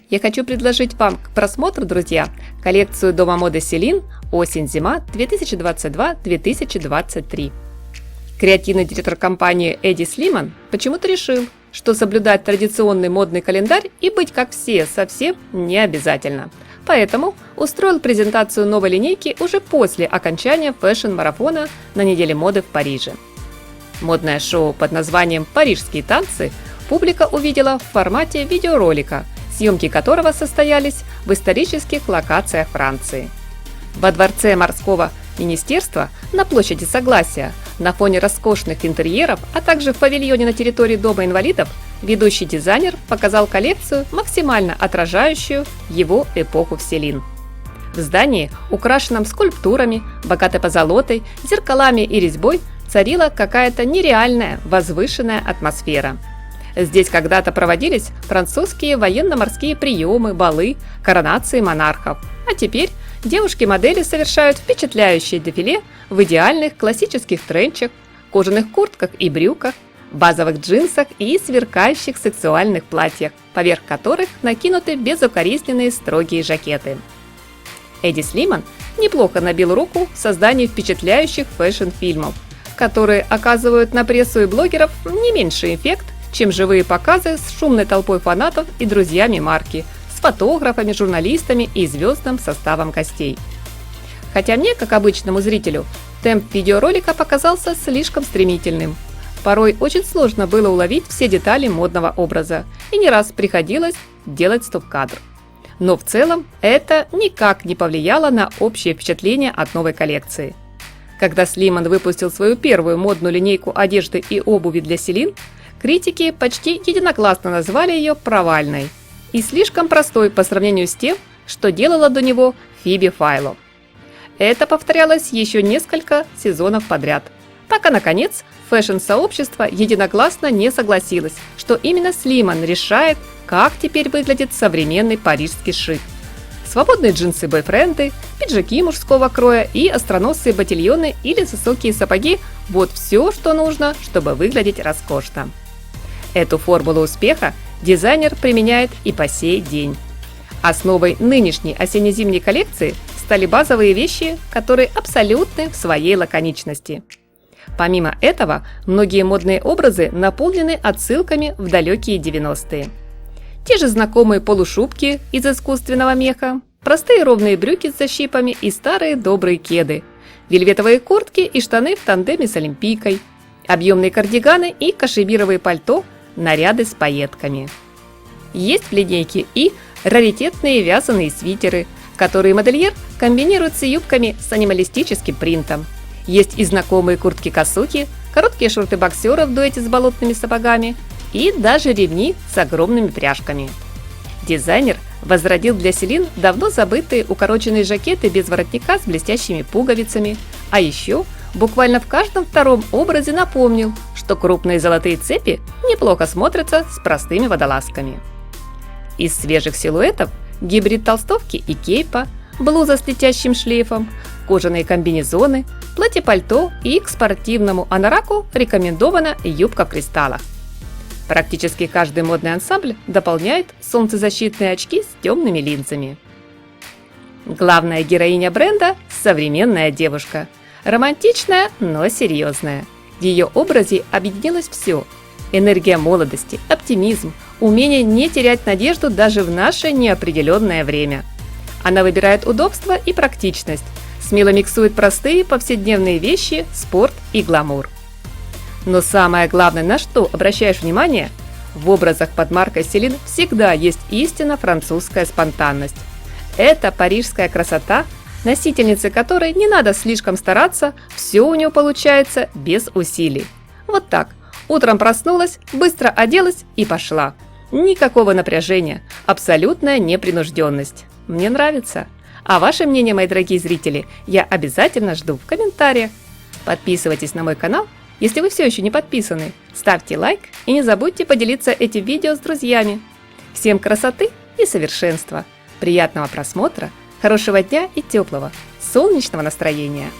Я хочу предложить вам к просмотру, друзья, коллекцию Дома моды Celine осень-зима 2022-2023. Креативный директор компании Эдди Слиман почему-то решил, что соблюдать традиционный модный календарь и быть как все совсем не обязательно. Поэтому устроил презентацию новой линейки уже после окончания фэшн-марафона на неделе моды в Париже. Модное шоу под названием «Парижские танцы» публика увидела в формате видеоролика, съемки которого состоялись в исторических локациях Франции. Во дворце морского министерства на площади Согласия на фоне роскошных интерьеров, а также в павильоне на территории Дома инвалидов ведущий дизайнер показал коллекцию, максимально отражающую его эпоху в Celine. В здании, украшенном скульптурами, богатой позолотой, зеркалами и резьбой, царила какая-то нереальная, возвышенная атмосфера. Здесь когда-то проводились французские военно-морские приемы, балы, коронации монархов. А теперь девушки-модели совершают впечатляющее дефиле в идеальных классических тренчах, кожаных куртках и брюках, базовых джинсах и сверкающих сексуальных платьях, поверх которых накинуты безукоризненные строгие жакеты. Эдди Слиман неплохо набил руку в создании впечатляющих фэшн-фильмов, которые оказывают на прессу и блогеров не меньший эффект, чем живые показы с шумной толпой фанатов и друзьями марки, с фотографами, журналистами и звездным составом гостей. Хотя мне, как обычному зрителю, темп видеоролика показался слишком стремительным. Порой очень сложно было уловить все детали модного образа, и не раз приходилось делать стоп-кадр. Но в целом это никак не повлияло на общее впечатление от новой коллекции. Когда Слиман выпустил свою первую модную линейку одежды и обуви для Celine, критики почти единогласно назвали ее провальной и слишком простой по сравнению с тем, что делала до него Фиби Файло. Это повторялось еще несколько сезонов подряд, пока, наконец, фэшн-сообщество единогласно не согласилось, что именно Слиман решает, как теперь выглядит современный парижский шик. Свободные джинсы-бойфренды, пиджаки мужского кроя и остроносые ботильоны или высокие сапоги – вот все, что нужно, чтобы выглядеть роскошно. Эту формулу успеха дизайнер применяет и по сей день. Основой нынешней осенне-зимней коллекции стали базовые вещи, которые абсолютны в своей лаконичности. Помимо этого, многие модные образы наполнены отсылками в далекие 90-е. Те же знакомые полушубки из искусственного меха, простые ровные брюки с защипами и старые добрые кеды, вельветовые куртки и штаны в тандеме с олимпийкой, объемные кардиганы и кашемировые пальто, наряды с пайетками. Есть в линейке и раритетные вязаные свитеры, которые модельер комбинирует с юбками с анималистическим принтом. Есть и знакомые куртки-косухи, короткие шорты боксера в дуэте с болотными сапогами и даже ремни с огромными пряжками. Дизайнер возродил для Celine давно забытые укороченные жакеты без воротника с блестящими пуговицами, а еще буквально в каждом втором образе напомнил, что крупные золотые цепи неплохо смотрятся с простыми водолазками. Из свежих силуэтов гибрид толстовки и кейпа, блуза с летящим шлейфом, кожаные комбинезоны, платье-пальто и к спортивному анараку рекомендована юбка в кристаллах. Практически каждый модный ансамбль дополняет солнцезащитные очки с темными линзами. Главная героиня бренда – современная девушка. Романтичная, но серьезная. В ее образе объединилось все – энергия молодости, оптимизм, умение не терять надежду даже в наше неопределенное время. Она выбирает удобство и практичность, смело миксует простые повседневные вещи, спорт и гламур. Но самое главное, на что обращаешь внимание, в образах под маркой Celine всегда есть истинно французская спонтанность. Это парижская красота, носительнице которой не надо слишком стараться, все у нее получается без усилий. Вот так, утром проснулась, быстро оделась и пошла. Никакого напряжения, абсолютная непринужденность. Мне нравится. А ваше мнение, мои дорогие зрители, я обязательно жду в комментариях. Подписывайтесь на мой канал, если вы все еще не подписаны. Ставьте лайк и не забудьте поделиться этим видео с друзьями. Всем красоты и совершенства! Приятного просмотра, хорошего дня и теплого, солнечного настроения!